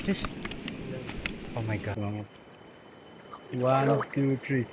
Oh my god. 1, 2, 3.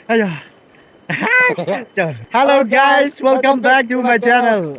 Ayo. Hello guys, welcome back to my channel.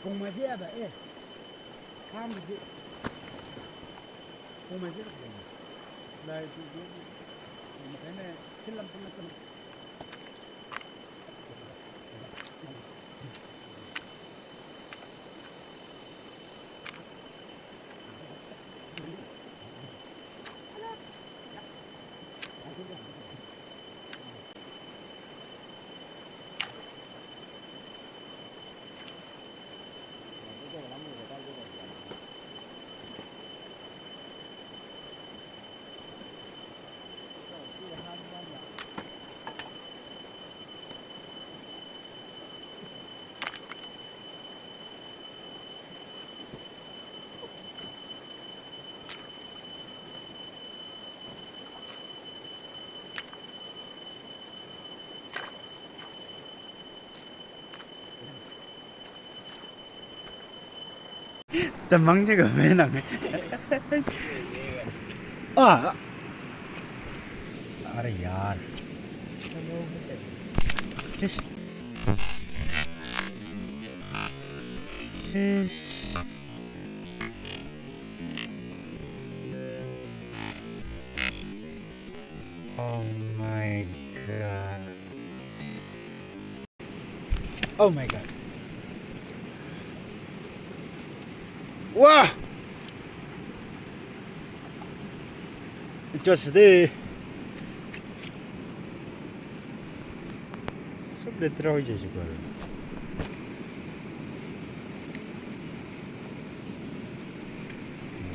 Cùng mà xe vậy, tham gì? Cùng mà xe vậy. Đây cái này 95 95. Tầm mắng chứ có mấy nặng. À. अरे यार Oh my god. Oh my god. Wow. Just the sobie trojdzie się góry.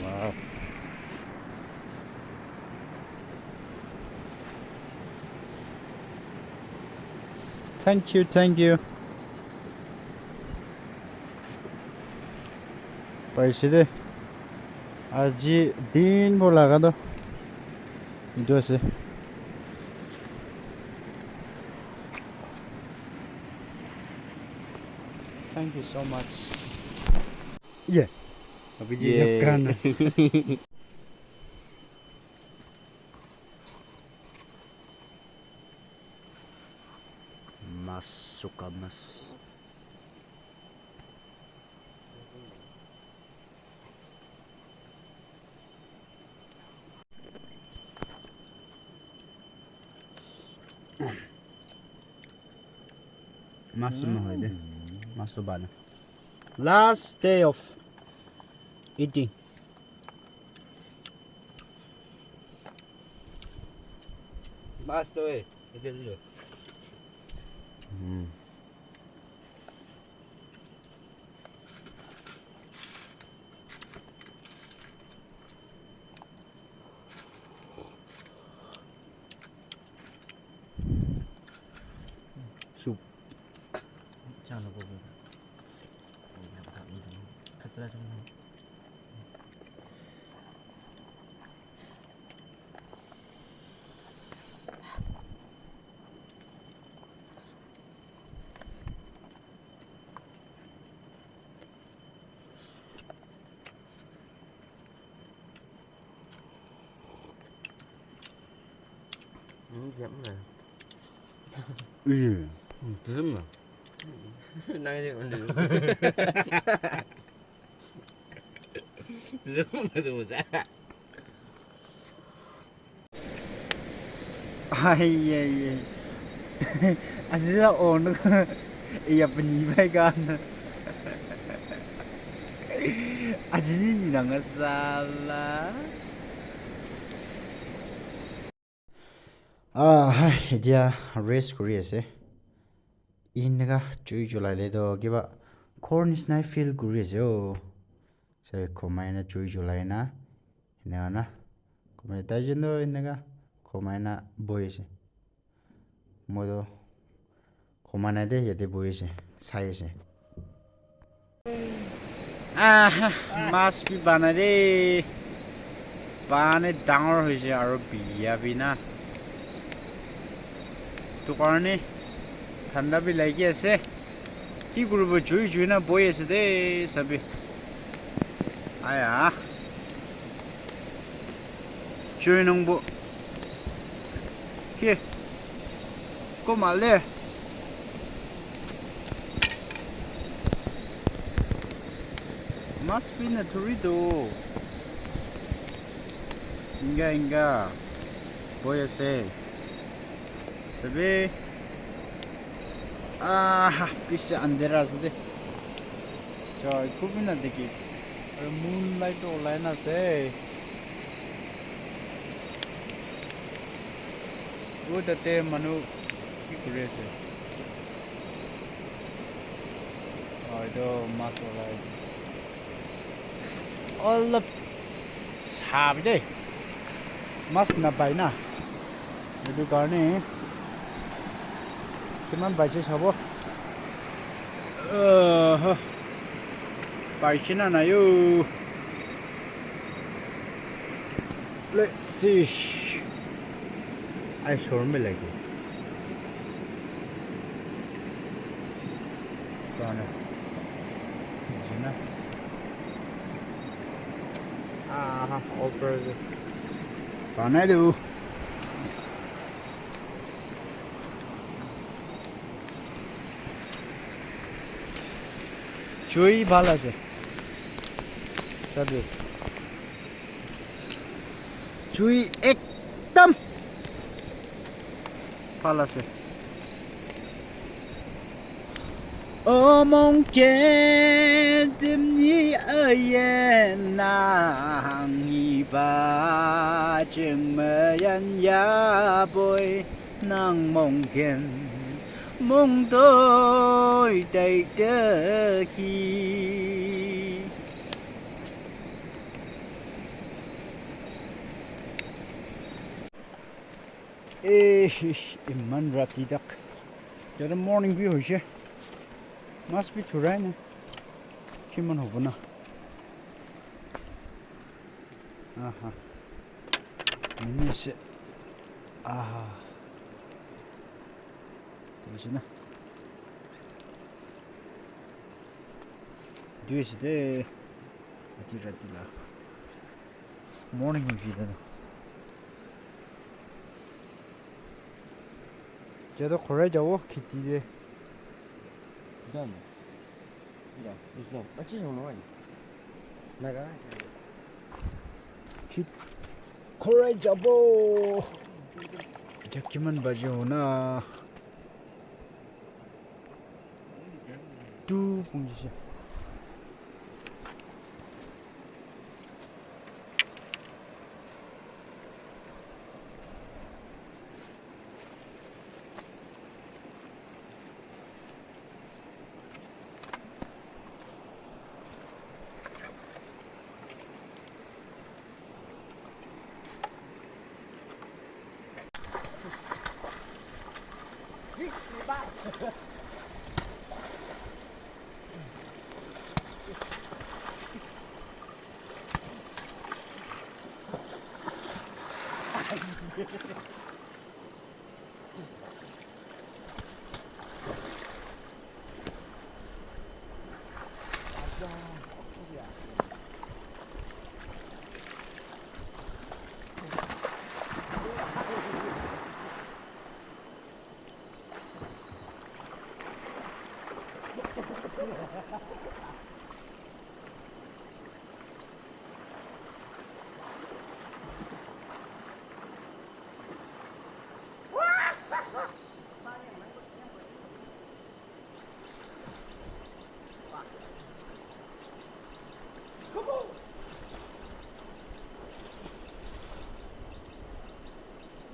Wow. Thank you, thank you. पैसे दे आज दिन भर लगा दो इधर से Thank you so much. Yeah. Tapi dia kan. Masuk ke mas. Masuk mahal deh. Masuk bana. Last day of eating. Master eh. Itu dulu. Soup. 장로 보고 가자 좀 Dẫm nè. 예. Dẫm nè. Năng chứ còn được. Dẫm mà dùng ra. 아이 예. 아시라 오늘 야분이 배간 아진이랑 살라 하이 dia race kuriase inga chui julai le do giba corn snai feel kuriase o se komaina chui julai na na komai ta jindo inga komaina boise modo komaina de yede boise saise must be banade bane ডাঙৰ হৈছে আৰু বিয়া বিনা তো কাৰণে ঠাণ্ডা B লাগি আছে কি কৰিব জুই না বৈ আছে দে সবে আয়া জুই নংবো কি কমালে must be naturito inga boi ase sabe pisse andera ase joy kubina deki moonlight online ase udate manu ki kure ase oido mas olai all up sabe mas na pai na edu karne kiman baise sabo baise na yo let's see I sure me like it karne jina over karne do চুই ভাল আছে সবে চুই একদম ভাল আছে 오 몽게 듬니 어예 낭이바 정머연 야보이 낭몽겐 몽도이 데이더기 imman rati dak jara morning view hoise must be thurai na kiman hobo na aha minise aha Isina. Duis de Atira. Morning vida. Jado khore jawo khiti de. Done. Yeah, it's not. I just don't know. Naga. Khit khore jabo. Jakiman bajo na. 두 봉지씩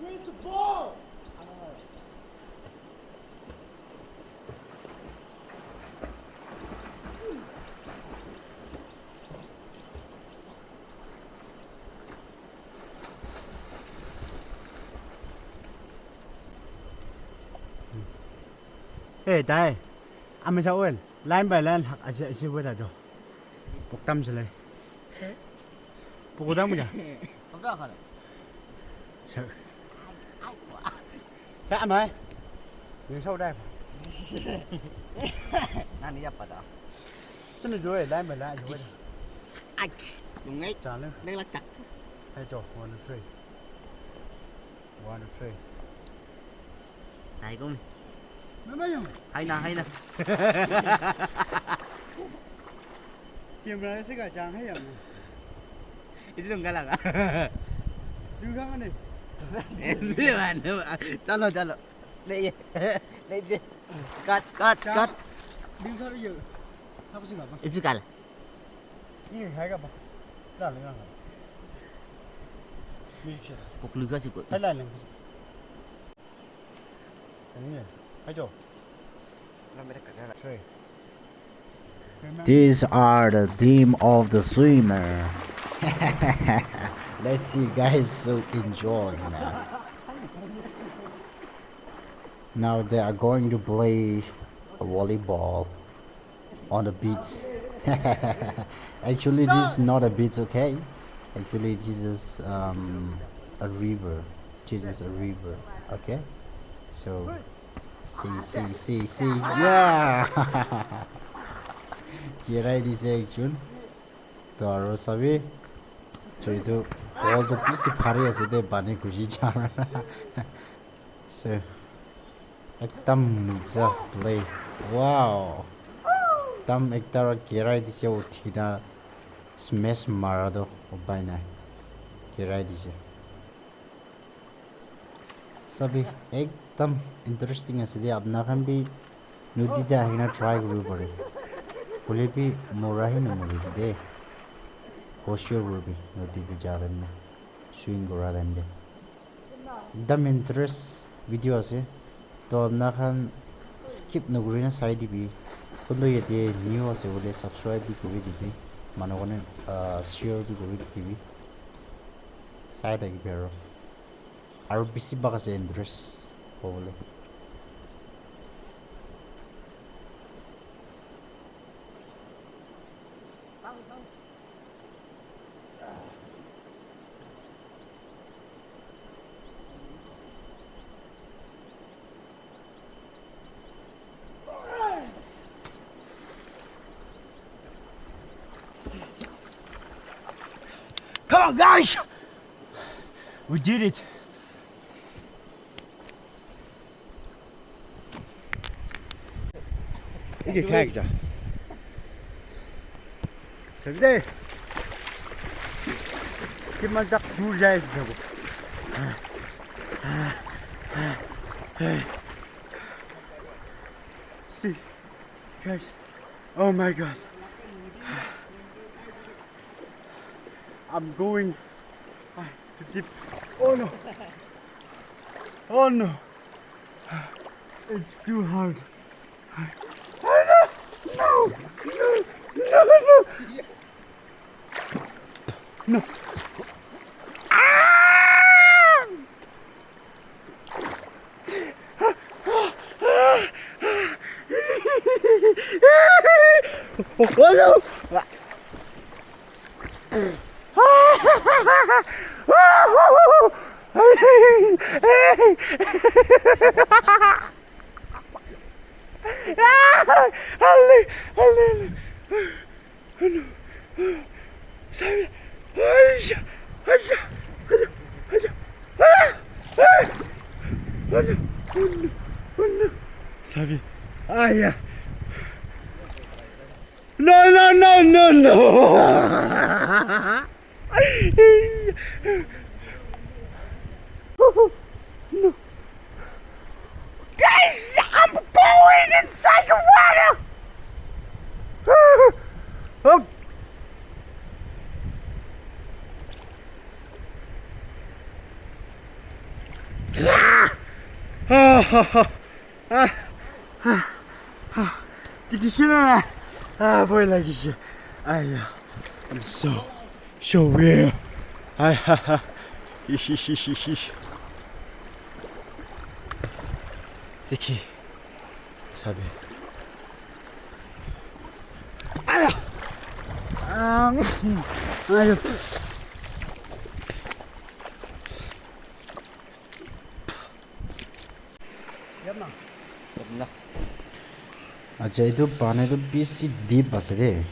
Where's the ball? Ê, đây. Anh mới sao ơi? Line by line, sẽ với cho. Một tâm sẽ lấy. Bộ đăng bây giờ. Không rõ hả? Sợ. Thế anh ơi. Đứng sau đây. Nãy đi gặp đó. Chân này rồi, line by line rồi. Ai? Đúng ngay. Trả lên. Đây là chặt. Hey, Joe, 1, 2, 3. 1, 2, 3. Này cũng. Mấy không? Hay nè. Kiếm ra sẽ cả chàng hay không? Itu dong galang. Đứng ra này. Siapa Chalo. Đây chứ. Cắt. Đứng ra đi giờ. Apa sih ngapa? Itu kal. Ini hai ka ba? Dah lengan. Music. Pukul sih kok. Hai lain. Ini. Hai Joe. Three. These are the team of the swimmer. Let's see guys, so enjoy now. Now they are going to play a volleyball on the beach. Actually this is not a beach, okay? Actually this is a river. This is a river, okay? So see, yeah. Kira this action. To aro sabi. Choi to all the piece phari ase de bani kushi chara. So ekdam muza play. Wow. Tam ektara kira this yo thina smash marado obaina. Kira this. Sabi ekdam interesting ase de apna khan bi nodi da hina try kori pare. Kole bi morahi na mori de. Posture will be nodi de jaram na swing gora dem de. Ekdam interest video ase. To apna khan skip no gori na side bi. Kondo ye de new ase bole subscribe bi kori dibi. Manogone share bi kori dibi. Side agi pero. Aro bisi baka se interest bole. Come on, guys! We did it. 이게 계획이죠. 저기대. 힘만 딱 둘자에서 저거. See, guys. Oh my God. I'm going to deep. Oh no. Oh no. It's too hard. Oh no. No. Ah! Oh no. Sabi, ah yeah. No, no, no, no, no. No. Guys, I'm going inside the water. Oh. Tiki 싫어. 보일라기 싫어. 아야, I'm so weird. 아하하. 히히히히히. Tiki, sabi. 아야. 아유. अच्छा ये तो पाने तो BC deep बस दे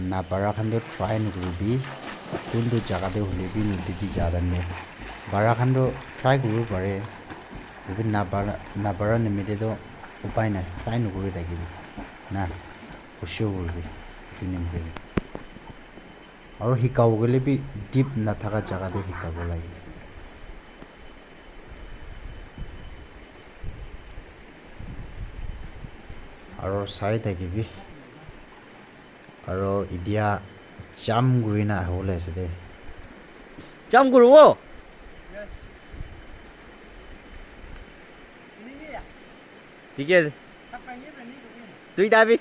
ना बड़ा खंडो try नुकरूबी कुल तो जगह दे होले भी नुदी दी ज़्यादा ने बड़ा खंडो ट्राई करूँ पड़े लेकिन ना बड़ा निमित्ते तो उपाय ना ट्राई नुकरूबी तक ना उसे होले तो निमित्ते और हिकाऊ के लिए भी डीप ना था का जगह दे हिकाऊ लगी और साइड है कि भी और इडिया जाम ग्रीना होले से दे Jam guru wo. Tiga. Tui Davi.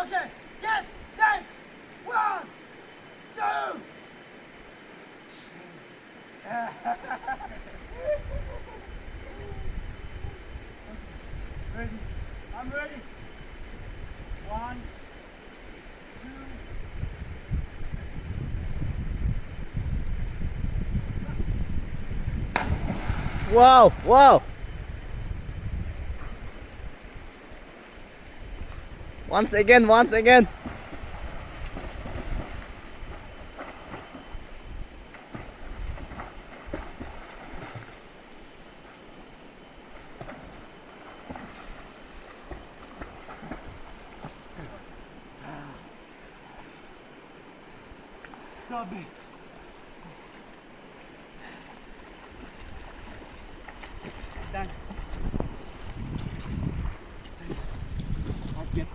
Okay, get set. 1, 2. Ready? I'm ready. 1, 2. Wow, wow. Once again, once again. Stop it. Done. Okay.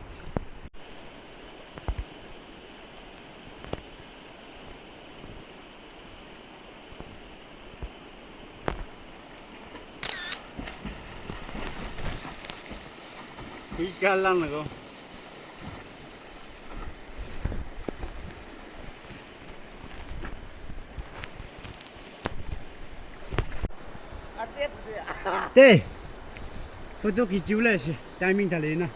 Hika lang ako. Tê, photo kỹ chiếu lại xem, timing thả lên nào.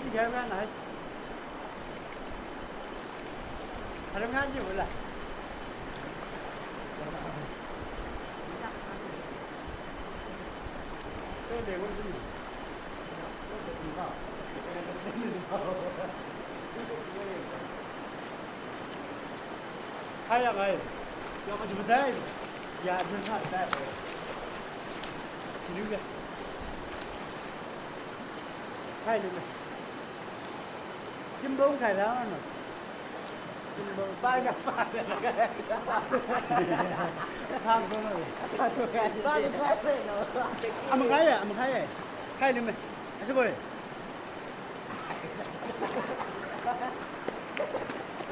Đi chơi ra này. Ada ngaji pula. Tôi để con gì? Tôi để gì vào? Hay là mày, cho mà chụp đây, dạ dân thật đây, chỉ đứng đây, hay được này, chim bông khai đó nè, chim bông bay gặp phải là tham con rồi, bay gặp phải nó, ăn một cái này, hay được này, anh sẽ bơi,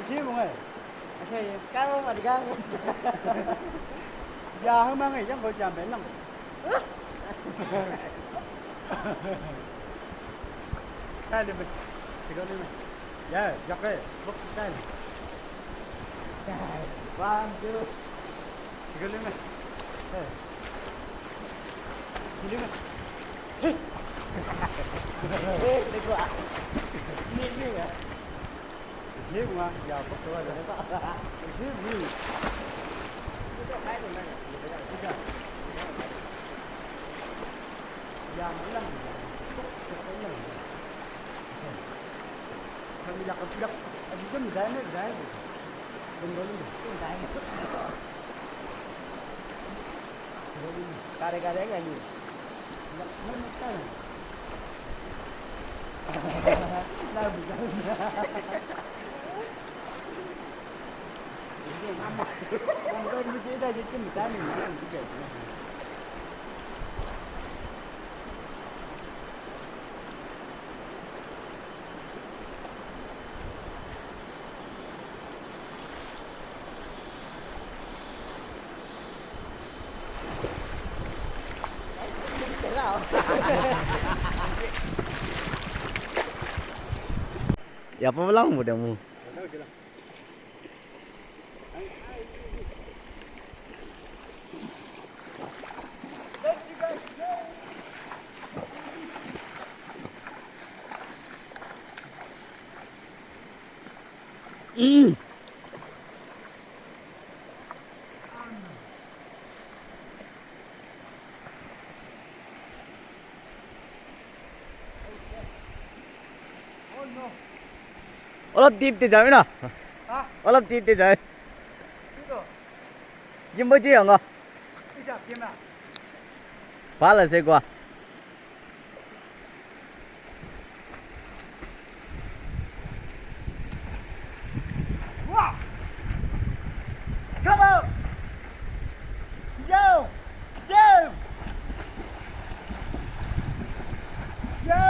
chị không ơi. Cảm ơn bạn găng. Dạ hôm nay chẳng có chạm bén lòng. Đây đi mình. Thì con đi mình. Dạ, dọc đây, bốc đây này. Vâng, chưa. Thì con đi mình. Đây. Thì đi mình. Ê, được quá. Nhìn như vậy. Hiếp mà, giờ bốc rồi đấy. Hiếp gì? Dạ, mấy lần. Kami lakad-lak. Ay, dito, dahil. Kare-kare nga niyo. Ya apa lang mo demo. অলপ টিপতে যাবে না অলপ টিপতে যায় gym বজি হঙ্গ ভালো আছে কোয়া Come on! Yo! Yo! Yo!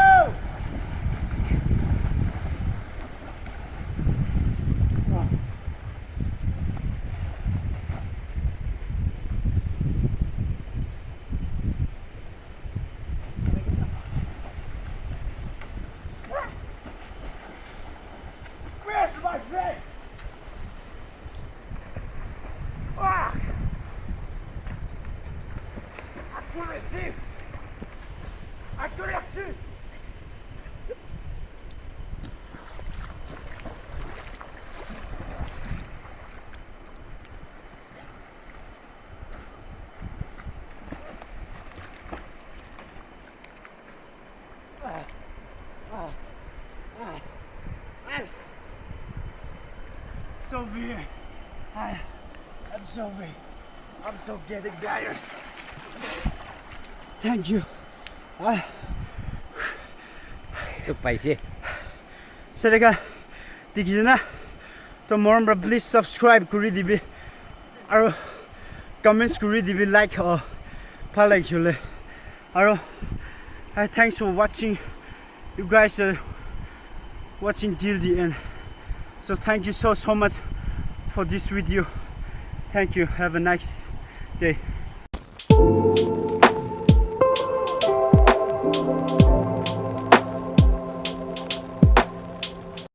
Where's my friend? Ah! I could receive! I could receive! Sophie, I'm Sophie. I'm so getting tired. Thank you. tuk pai si Serega, tikina. Tomorrow, please subscribe kuri dibi. Aro comments kuri dibi like or palak chule. Aro, thanks for watching. You guys are watching till the end. So thank you so much for this video. Thank you. Have a nice day.